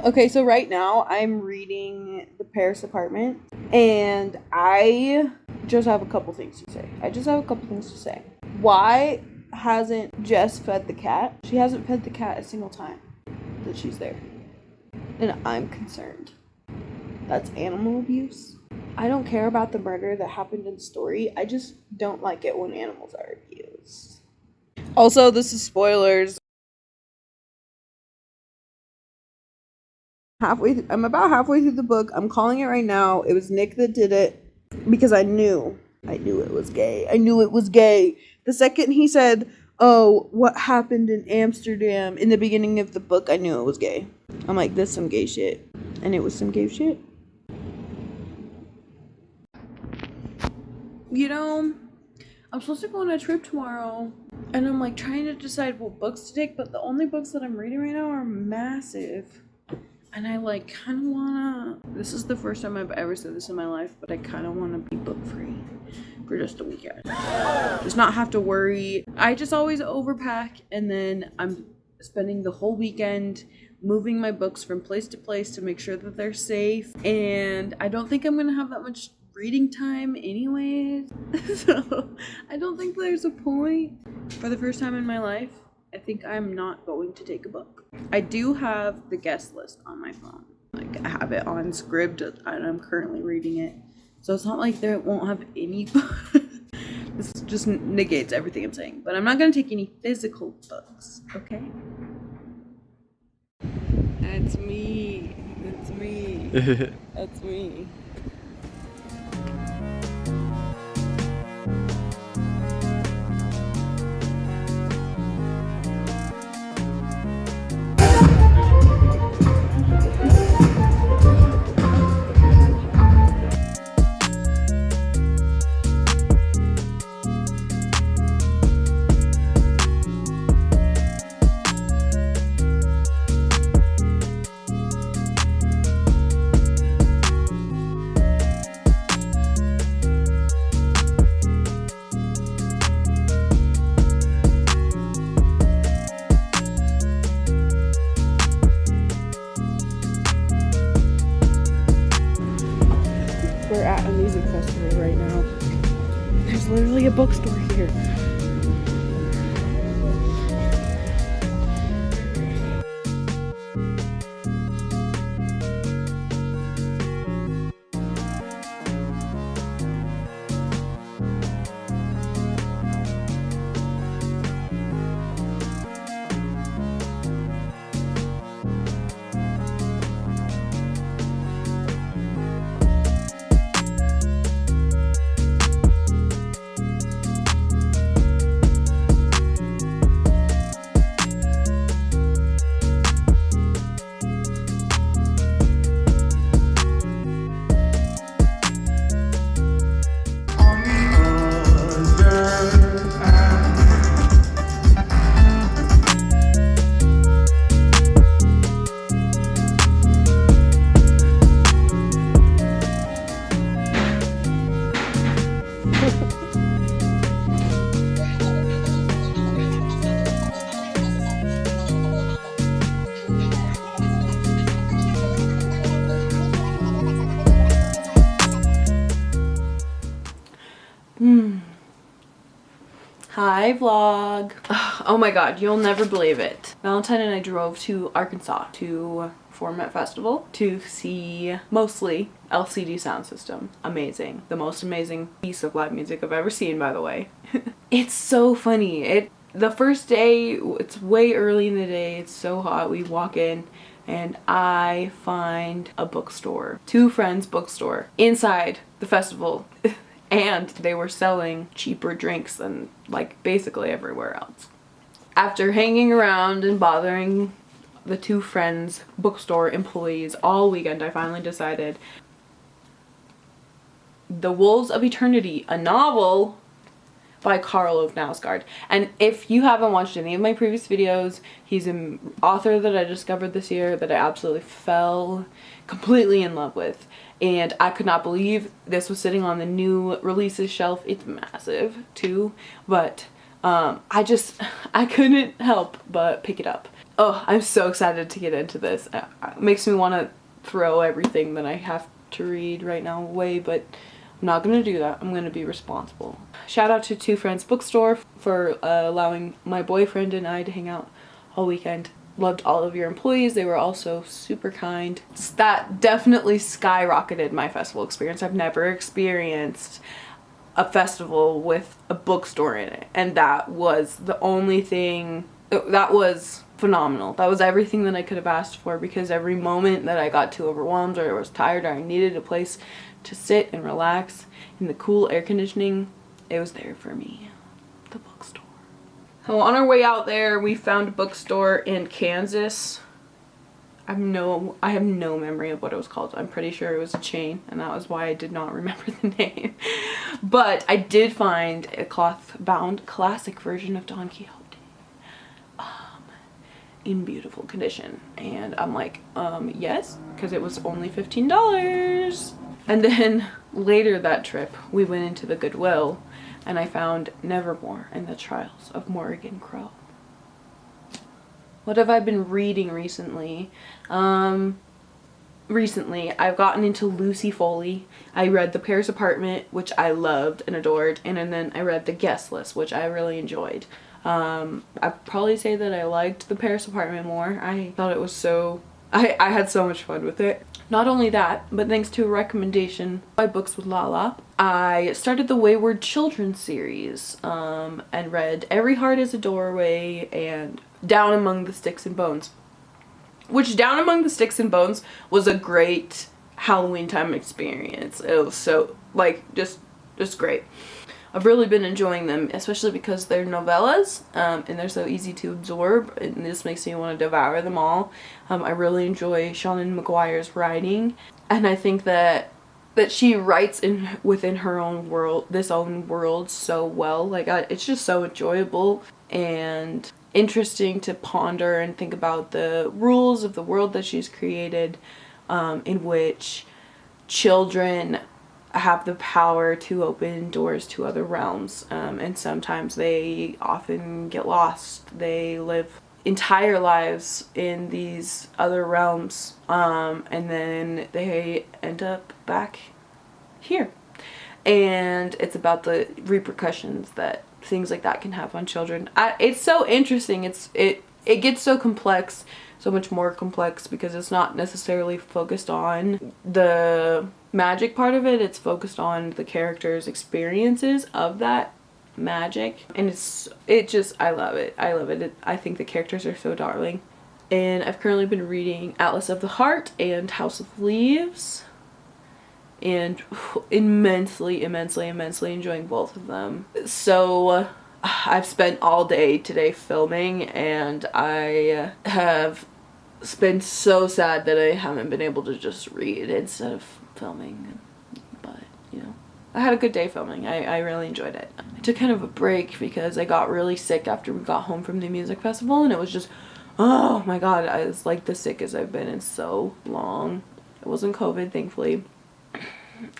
Okay, so right now I'm reading The Paris Apartment, and I just have a couple things to say. Why hasn't Jess fed the cat? She hasn't fed the cat a single time that she's there. And I'm concerned. That's animal abuse. I don't care about the murder that happened in the story. I just don't like it when animals are abused. Also, this is spoilers. I'm about halfway through the book. I'm calling it right now. It was Nick that did it because I knew it was gay. The second he said, "Oh, what happened in Amsterdam" in the beginning of the book, I knew it was gay. I'm like, this is some gay shit. And it was some gay shit. You know, I'm supposed to go on a trip tomorrow, and I'm like trying to decide what books to take, but the only books that I'm reading right now are massive. And I like kind of wanna, this is the first time I've ever said this in my life, but I kind of want to be book free for just a weekend. Just not have to worry. I just always overpack, and then I'm spending the whole weekend moving my books from place to place to make sure that they're safe. And I don't think I'm gonna have that much reading time anyways. So I don't think there's a point. For the first time in my life, I think I'm not going to take a book. I do have the guest list on my phone. Like, I have it on Scribd, and I'm currently reading it. So it's not like there won't have any books. This just negates everything I'm saying. But I'm not going to take any physical books, okay? That's me. That's me. That's me. We're at a music festival right now. There's literally a bookstore here. Hi vlog. Oh my god, you'll never believe it. Valentine and I drove to Arkansas to Format Festival to see mostly LCD sound system. Amazing. The most amazing piece of live music I've ever seen, by the way. It's so funny. The first day, it's way early in the day, it's so hot, we walk in and I find a bookstore. Two friends bookstore inside the festival. And they were selling cheaper drinks than like basically everywhere else. After hanging around and bothering the two friends bookstore employees all weekend, I finally decided The Wolves of Eternity, a novel by Karl Ove Knausgaard. And if you haven't watched any of my previous videos, he's an author that I discovered this year that I absolutely fell completely in love with. And I could not believe this was sitting on the new releases shelf. It's massive too, but I couldn't help but pick it up. Oh, I'm so excited to get into this. It makes me want to throw everything that I have to read right now away, but I'm not going to do that. I'm going to be responsible. Shout out to Two Friends Bookstore for allowing my boyfriend and I to hang out all weekend. Loved all of your employees. They were also super kind. That definitely skyrocketed my festival experience. I've never experienced a festival with a bookstore in it, and that was the only thing that was phenomenal. That was everything that I could have asked for, because every moment that I got too overwhelmed or I was tired or I needed a place to sit and relax in the cool air conditioning, it was there for me. The bookstore. So on our way out there, we found a bookstore in Kansas. I have no memory of what it was called. I'm pretty sure it was a chain, and that was why I did not remember the name. But I did find a cloth-bound classic version of Don Quixote in beautiful condition, and I'm like, yes, because it was only $15. And then later that trip, we went into the Goodwill, and I found Nevermore and the Trials of Morrigan Crow. What have I been reading recently? Recently, I've gotten into Lucy Foley. I read The Paris Apartment, which I loved and adored, and then I read The Guest List, which I really enjoyed. I'd probably say that I liked The Paris Apartment more. I thought it was so... I had so much fun with it. Not only that, but thanks to a recommendation by Books with Lala, I started the Wayward Children series, and read Every Heart is a Doorway and Down Among the Sticks and Bones. Which, Down Among the Sticks and Bones was a great Halloween time experience. It was so, like, just great. I've really been enjoying them, especially because they're novellas, and they're so easy to absorb, and this makes me want to devour them all. I really enjoy Shannon McGuire's writing, and I think that she writes within her own world, this own world, so well. Like, it's just so enjoyable and interesting to ponder and think about the rules of the world that she's created, in which children have the power to open doors to other realms, and sometimes they often get lost. They live entire lives in these other realms, and then they end up back here, and it's about the repercussions that things like that can have on children. It's so interesting. It gets so complex, so much more complex, because it's not necessarily focused on the magic part of it. It's focused on the characters' experiences of that magic, and I love it. I think the characters are so darling. And I've currently been reading Atlas of the Heart and House of Leaves, and immensely enjoying both of them. So I've spent all day today filming, and I have been so sad that I haven't been able to just read instead of filming. But, you know, I had a good day filming. I really enjoyed it. I took kind of a break because I got really sick after we got home from the music festival, and it was just, oh my god, I was like the sickest I've been in so long. It wasn't COVID, thankfully.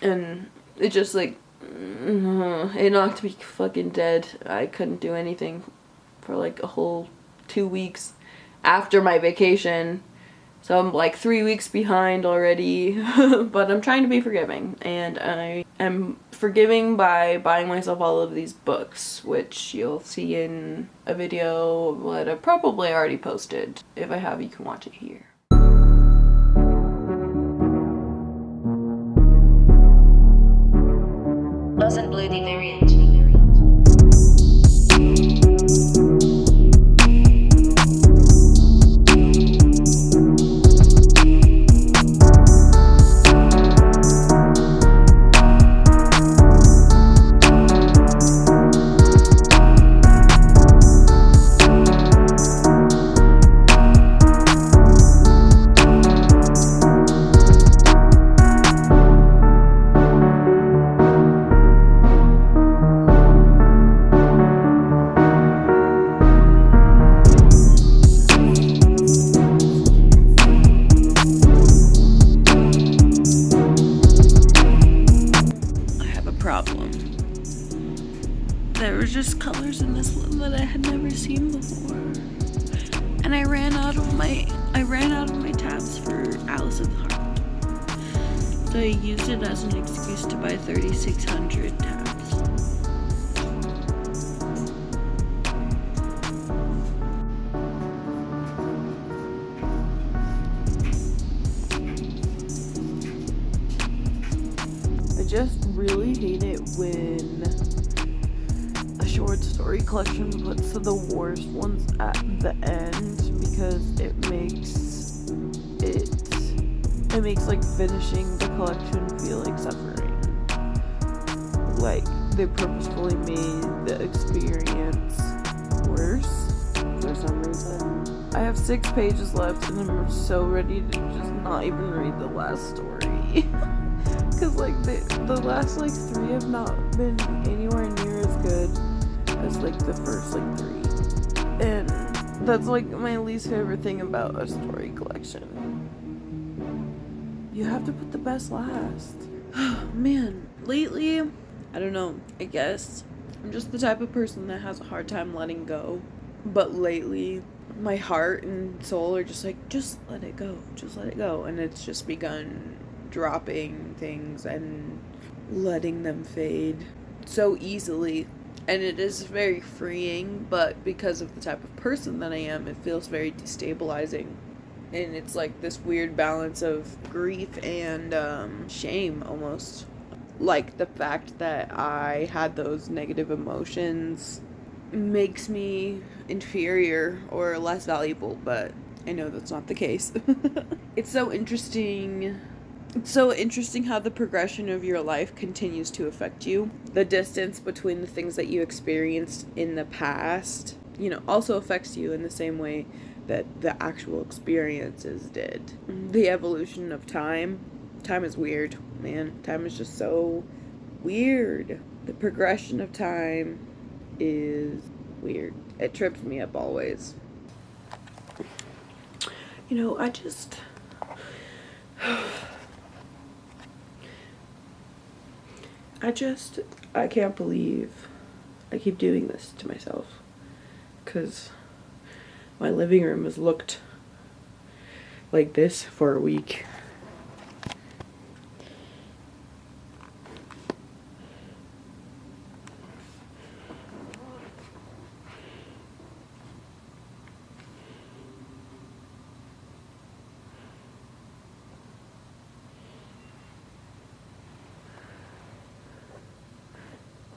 And it just, like, it knocked me fucking dead. I couldn't do anything for like a whole 2 weeks after my vacation. So I'm like 3 weeks behind already. But I'm trying to be forgiving, and I am forgiving by buying myself all of these books, which you'll see in a video that I've probably already posted. If I have, you can watch it here. Buzz and Blue, the variant. There were just colors in this one that I had never seen before. And I ran out of my tabs for Alice in the Heart. So I used it as an excuse to buy 3,600 tabs. I just really hate it when a short story collection puts the worst ones at the end, because it makes like finishing the collection feel like suffering. Like they purposefully made the experience worse for some reason. I have 6 pages left and I'm so ready to just not even read the last story. Cause like the last like 3 have not been anywhere near as good as like the first like 3. And that's like my least favorite thing about a story collection. You have to put the best last. Man, lately, I don't know, I guess I'm just the type of person that has a hard time letting go. But lately, my heart and soul are just like, just let it go, just let it go. And it's just begun dropping things and letting them fade so easily. And it is very freeing, but because of the type of person that I am, it feels very destabilizing. And it's like this weird balance of grief and shame almost. Like the fact that I had those negative emotions makes me inferior or less valuable, but I know that's not the case. It's so interesting. It's so interesting how the progression of your life continues to affect you. The distance between the things that you experienced in the past, also affects you in the same way that the actual experiences did. The evolution of time. Time is weird, man. Time is just so weird. The progression of time is weird. It trips me up always. I can't believe I keep doing this to myself. Because my living room has looked like this for a week.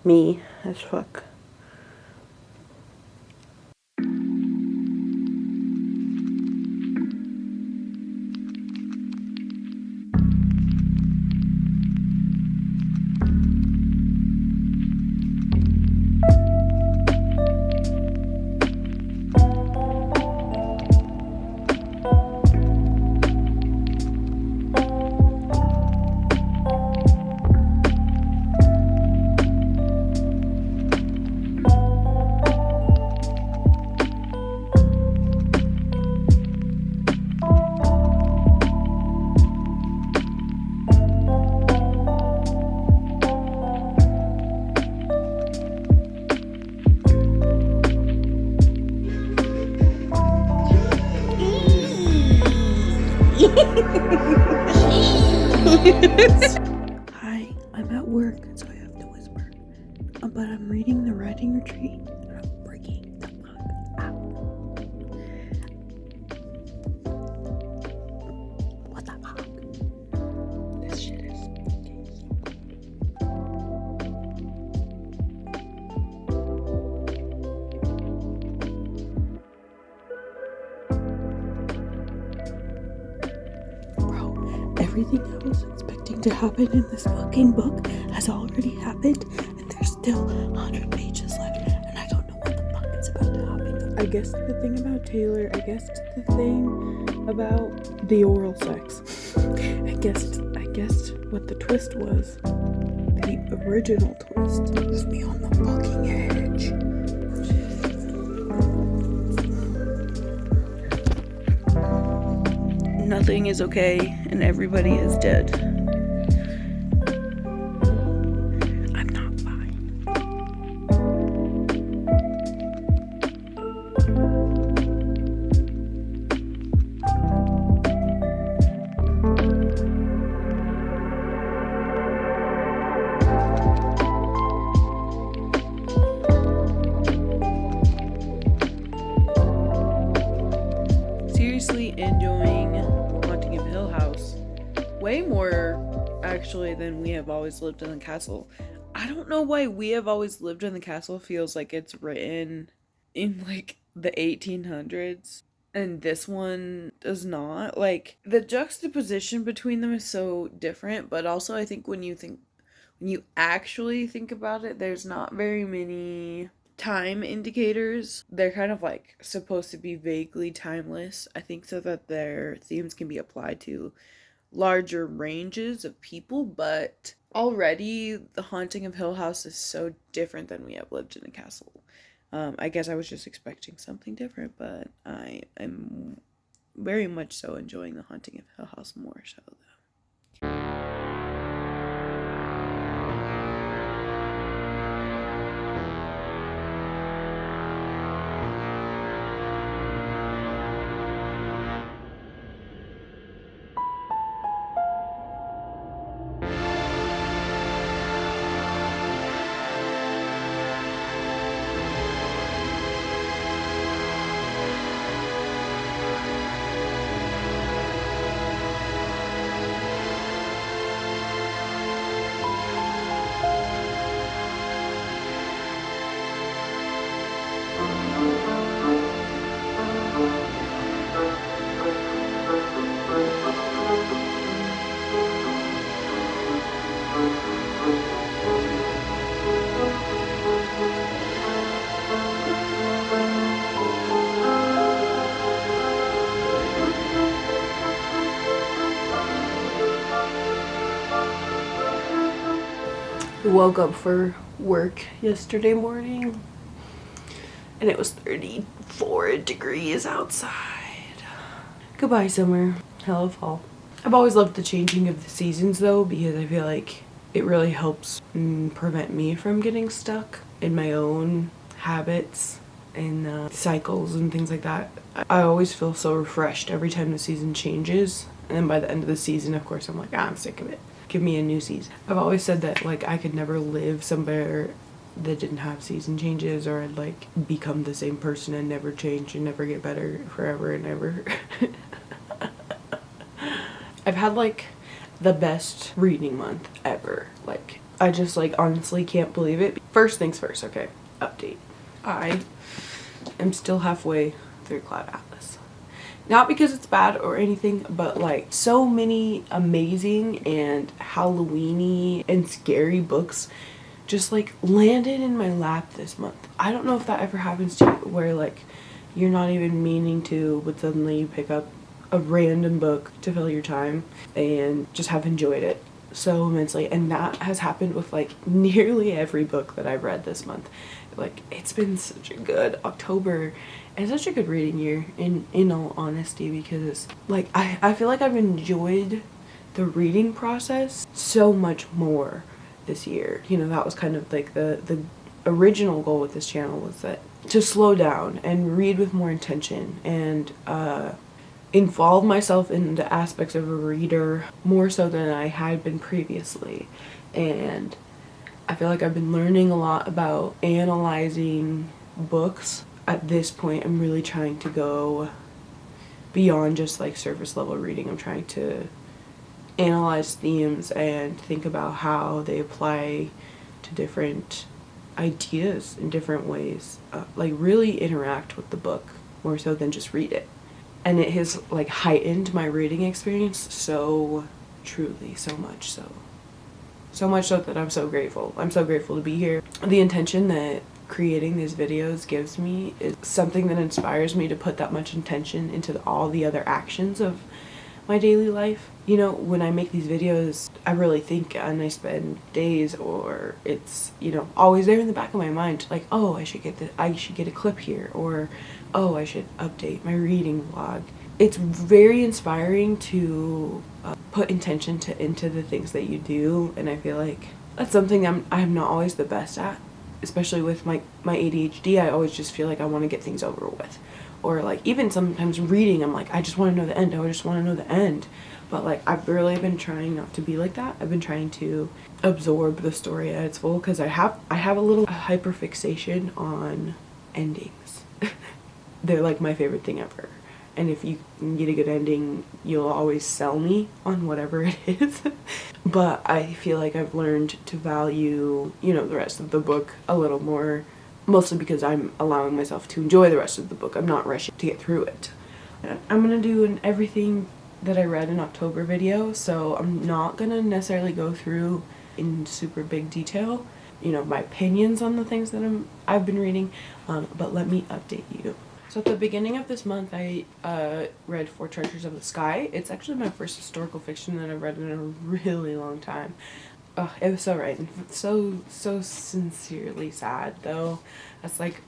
Me as fuck. Hi, I'm at work, so I have to whisper. But I'm reading the writing retreat, and I'm freaking the fuck out. What the fuck? This shit is everything I was expecting to happen in this fucking book has already happened, and there's still 100 pages left, and I don't know what the fuck is about to happen. I guessed the thing about Taylor. I guessed the thing about the oral sex. I guessed what the twist was. The original twist was me on the fucking edge. Nothing is okay, and everybody is dead. I'm not fine. actually than We Have Always Lived in the Castle. I don't know why We Have Always Lived in the Castle feels like it's written in like the 1800s and this one does not. Like the juxtaposition between them is so different, but also I think when you actually think about it, there's not very many time indicators. They're kind of like supposed to be vaguely timeless, I think, so that their themes can be applied to larger ranges of people, but already The Haunting of Hill House is so different than We Have Lived in a Castle. I guess I was just expecting something different, but I am very much so enjoying The Haunting of Hill House more so, though. I woke up for work yesterday morning and it was 34 degrees outside. Goodbye summer, hello fall. I've always loved the changing of the seasons though, because I feel like it really helps prevent me from getting stuck in my own habits and cycles and things like that. I always feel so refreshed every time the season changes, and then by the end of the season, of course, I'm like, I'm sick of it. Give me a new season. I've always said that like I could never live somewhere that didn't have season changes, or I'd like become the same person and never change and never get better forever and ever. I've had like the best reading month ever. Like I just like honestly can't believe it. First things first, okay, update. I am still halfway through Cloud Atlas. Not because it's bad or anything, but like so many amazing and Halloween-y and scary books just like landed in my lap this month. I don't know if that ever happens to you, where like you're not even meaning to, but suddenly you pick up a random book to fill your time and just have enjoyed it so immensely. And that has happened with like nearly every book that I've read this month. Like it's been such a good October and such a good reading year in all honesty, because like I feel like I've enjoyed the reading process so much more this year. You know, that was kind of like the original goal with this channel, was that to slow down and read with more intention and involve myself in the aspects of a reader more so than I had been previously. And I feel like I've been learning a lot about analyzing books. At this point, I'm really trying to go beyond just like surface level reading. I'm trying to analyze themes and think about how they apply to different ideas in different ways. Like really interact with the book more so than just read it. And it has like heightened my reading experience so truly, so much so. So much so that I'm so grateful. I'm so grateful to be here. The intention that creating these videos gives me is something that inspires me to put that much intention into all the other actions of my daily life. You know, when I make these videos, I really think and I spend days, or it's, you know, always there in the back of my mind, like, oh, I should get a clip here, or oh, I should update my reading vlog. It's very inspiring to put intention into the things that you do, and I feel like that's something I'm not always the best at, especially with my ADHD. I always just feel like I want to get things over with, or like even sometimes reading, I'm like, I just want to know the end. I just want to know the end. But like I've really been trying not to be like that. I've been trying to absorb the story at its full, because I have a little hyperfixation on endings. They're like my favorite thing ever. and if you can get a good ending, you'll always sell me on whatever it is. But I feel like I've learned to value, you know, the rest of the book a little more, mostly because I'm allowing myself to enjoy the rest of the book. I'm not rushing to get through it. I'm gonna do an everything that I read in October video, so I'm not gonna necessarily go through in super big detail, you know, my opinions on the things that I've been reading, but let me update you. So at the beginning of this month, I read For Treasures of the Sky. It's actually my first historical fiction that I've read in a really long time. Oh, it was so right, and so sincerely sad though. That's like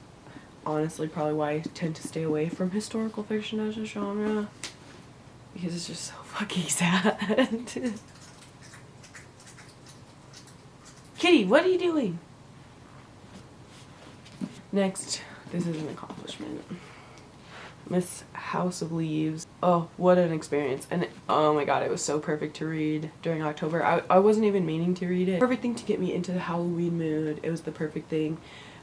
honestly probably why I tend to stay away from historical fiction as a genre, because it's just so fucking sad. Kitty, what are you doing? Next, this is an accomplishment. Miss House of Leaves. Oh, what an experience. And oh my god, it was so perfect to read during October. I wasn't even meaning to read it. Perfect thing to get me into the Halloween mood. It was the perfect thing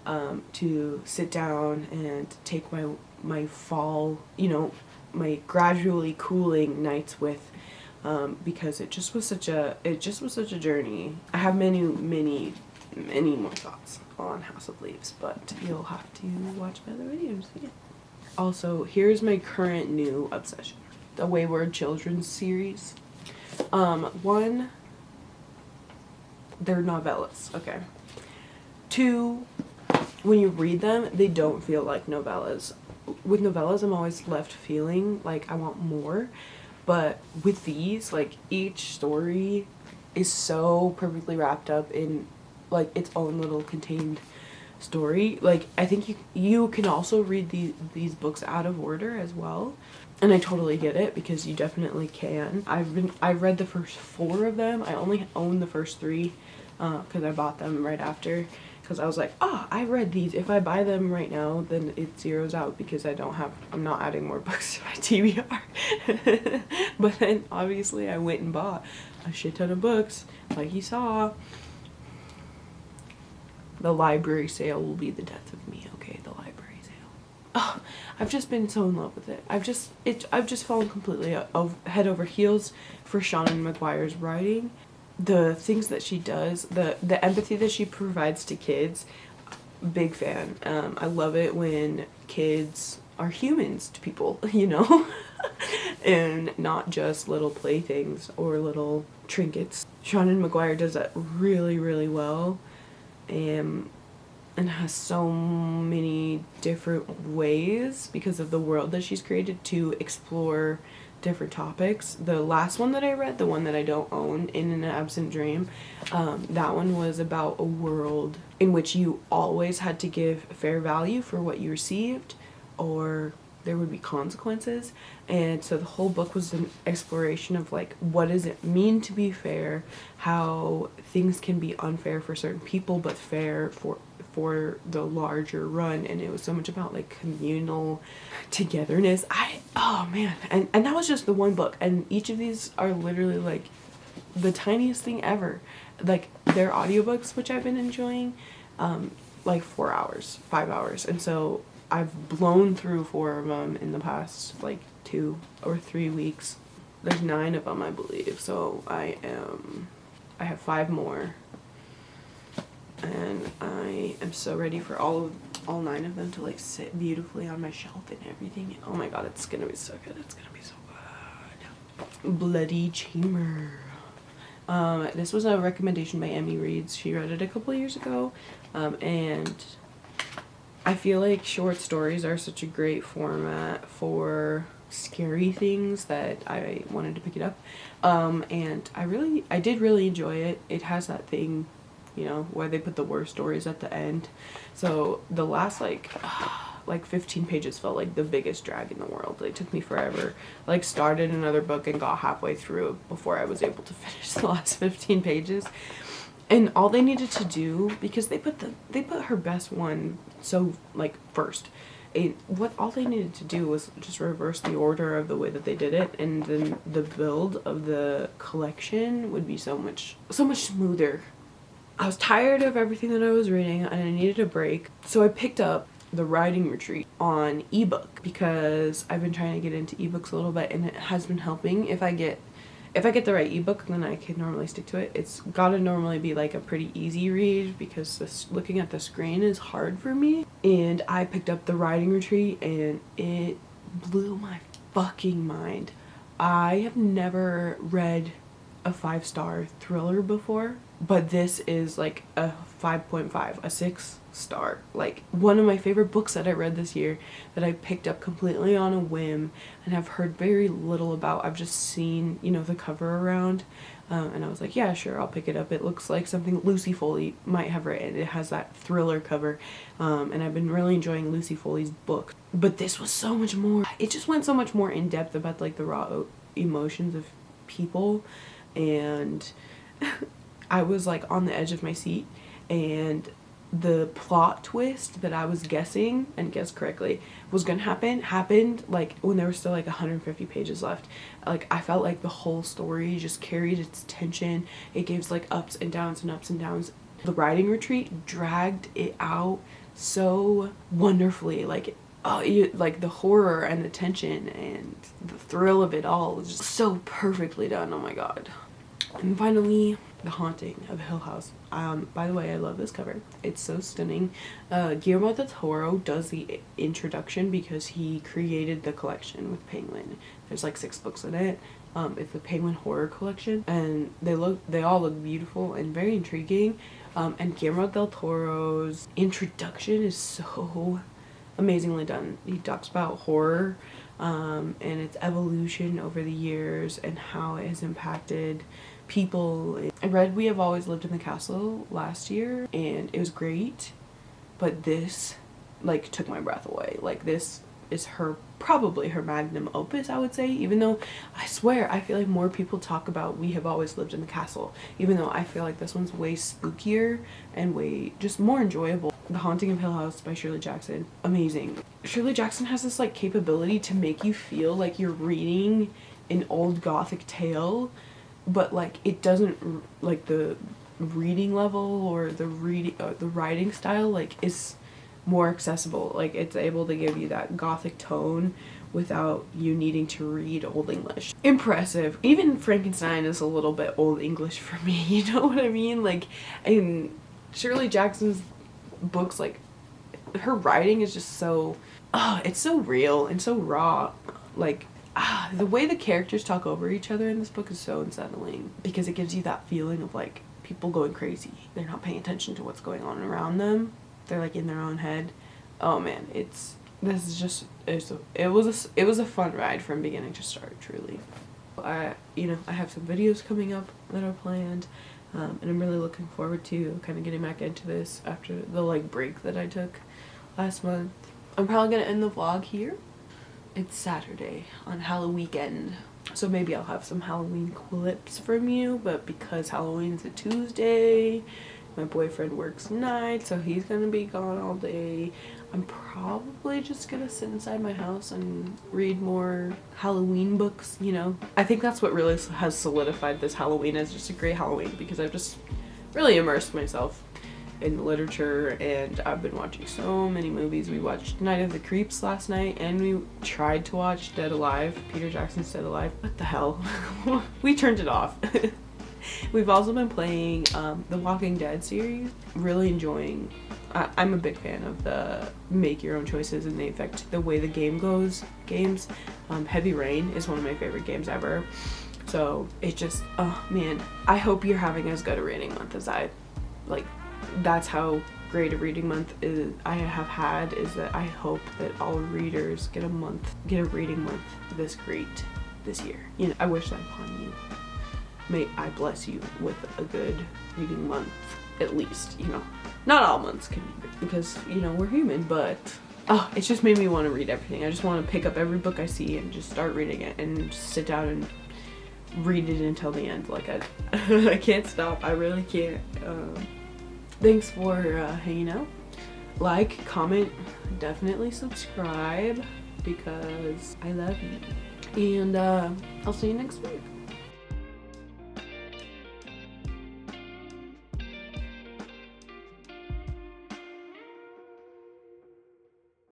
to sit down and take my fall, you know, my gradually cooling nights with, because it just was such a journey. I have many more thoughts on House of Leaves, but you'll have to watch my other videos. Yeah. Also, here's my current new obsession. The Wayward Children's series. One, they're novellas, okay. Two, when you read them, they don't feel like novellas. With novellas, I'm always left feeling like I want more, but with these, like, each story is so perfectly wrapped up in, like, its own little contained story. Like, I think you can also read these books out of order as well, and I totally get it, because you definitely can. I've read the first 4 of them. I only own the first 3 because I bought them right after, because I was like, oh, I read these. If I buy them right now, then it zeroes out, because I'm not adding more books to my TBR. But then obviously I went and bought a shit ton of books, like you saw. The library sale will be the death of me, okay? The library sale. Oh, I've just been so in love with it. I've just fallen completely head over heels for Shannon McGuire's writing. The things that she does, the empathy that she provides to kids, big fan. I love it when kids are humans to people, you know? And not just little playthings or little trinkets. Shannon McGuire does that really, really well. And has so many different ways, because of the world that she's created, to explore different topics. The last one that I read, the one that I don't own, In an Absent Dream, that one was about a world in which you always had to give fair value for what you received, or there would be consequences. And so the whole book was an exploration of, like, what does it mean to be fair, how things can be unfair for certain people but fair for the larger run. And it was so much about, like, communal togetherness. Oh man, and that was just the one book, and each of these are literally like the tiniest thing ever. Like, they're audiobooks, which I've been enjoying, like 4 hours, 5 hours, and so I've blown through 4 of them in the past like 2 or 3 weeks. There's 9 of them, I believe, so I have 5 more, and I am so ready for all 9 of them to, like, sit beautifully on my shelf and everything. Oh my god, it's gonna be so good. It's gonna be so good. Bloody Chamber. This was a recommendation by Emmy Reeds. She read it a couple years ago, and I feel like short stories are such a great format for scary things that I wanted to pick it up, and I did really enjoy it. It has that thing, you know, where they put the worst stories at the end, so the last like 15 pages felt like the biggest drag in the world. It took me forever. Like, started another book and got halfway through before I was able to finish the last 15 pages. And all they needed to do, because they put her best one so, like, first. All they needed to do was just reverse the order of the way that they did it, and then the build of the collection would be so much smoother. I was tired of everything that I was reading, and I needed a break, so I picked up the writing retreat on ebook because I've been trying to get into ebooks a little bit, and it has been helping. If I get the right ebook, then I can normally stick to it. It's gotta normally be like a pretty easy read because looking at the screen is hard for me. And I picked up the writing retreat and it blew my fucking mind. I have never read a 5-star thriller before, but this is like a 5.5, a 6-star. Like one of my favorite books that I read this year that I picked up completely on a whim and have heard very little about. I've just seen, you know, the cover around, and I was like, yeah, sure, I'll pick it up. It looks like something Lucy Foley might have written. It has that thriller cover, and I've been really enjoying Lucy Foley's book. But this was so much more. It just went so much more in depth about like the raw emotions of people, and I was like on the edge of my seat, and the plot twist that I was guessing and guessed correctly was gonna happened like when there were still like 150 pages left. Like I felt like the whole story just carried its tension. It gives like ups and downs and ups and downs. The writing retreat dragged it out so wonderfully. Like like the horror and the tension and the thrill of it all was just so perfectly done. Oh my god. And finally, The Haunting of Hill House. By the way, I love this cover. It's so stunning. Guillermo del Toro does the introduction because he created the collection with Penguin. There's like 6 books in it. It's the Penguin Horror Collection, and they all look beautiful and very intriguing. And Guillermo del Toro's introduction is so amazingly done. He talks about horror and its evolution over the years and how it has impacted people. I read We Have Always Lived in the Castle last year and it was great, but this like took my breath away. Like this is probably her magnum opus, I would say, even though I swear I feel like more people talk about We Have Always Lived in the Castle, even though I feel like this one's way spookier and way just more enjoyable. The Haunting of Hill House by Shirley Jackson, amazing. Shirley Jackson has this like capability to make you feel like you're reading an old gothic tale, but like it doesn't, like the reading level or the writing style like is more accessible. Like it's able to give you that gothic tone without you needing to read Old English. Impressive. Even Frankenstein is a little bit Old English for me, you know what I mean? Like, and Shirley Jackson's books, like her writing is just so it's so real and so raw. Like the way the characters talk over each other in this book is so unsettling because it gives you that feeling of like people going crazy. They're not paying attention to what's going on around them. They're like in their own head. Oh man, it was a fun ride from beginning to start, truly. I have some videos coming up that are planned, and I'm really looking forward to kind of getting back into this after the like break that I took last month. I'm probably gonna end the vlog here. It's Saturday on Halloween weekend, so maybe I'll have some Halloween clips from you, but because Halloween's a Tuesday, my boyfriend works nights, so he's gonna be gone all day. I'm probably just gonna sit inside my house and read more Halloween books, you know. I think that's what really has solidified this Halloween as just a great Halloween, because I've just really immersed myself in literature and I've been watching so many movies. We watched Night of the Creeps last night and we tried to watch Dead Alive, Peter Jackson's Dead Alive. What the hell? We turned it off. We've also been playing the Walking Dead series. Really enjoying. I'm a big fan of the make your own choices and they affect the way the game goes. Games. Heavy Rain is one of my favorite games ever. So it just, oh man, I hope you're having as good a reading month as I. Like, that's how great a reading month is I have had, is that I hope that all readers get a reading month this great this year. You know, I wish that upon you. May I bless you with a good reading month, at least, you know. Not all months can be good, because, you know, we're human, but it's just made me want to read everything. I just want to pick up every book I see and just start reading it and just sit down and read it until the end. Like, I can't stop. I really can't. Thanks for hanging out. Like, comment, definitely subscribe, because I love you. And I'll see you next week.